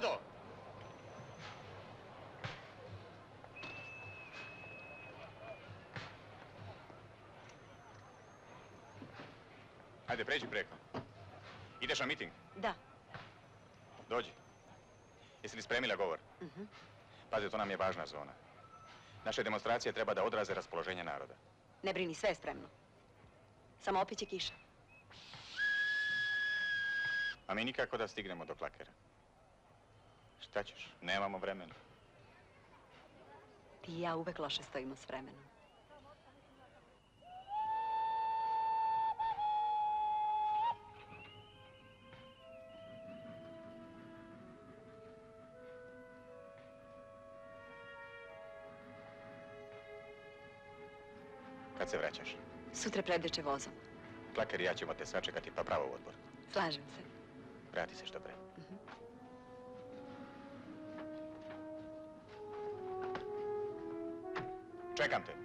Rado! Ajde, pređi preko. Ideš na miting? Da. Dođi. Jesi li spremila govor? Pazi, to nam je važna zona. Naše demonstracije treba da odraze raspoloženje naroda. Ne brini, sve je spremno. Samo opet će kiša. A mi nikako da stignemo do Klakera. Šta ćeš? Nemamo vremena. Ti i ja uvek loše stojimo s vremenom. Kad se vraćaš? Sutra predveče vozom. Klaker i ja ćemo te sačekati pa pravo u odbor. Slažem se. Vrati se što pre. Čekam te.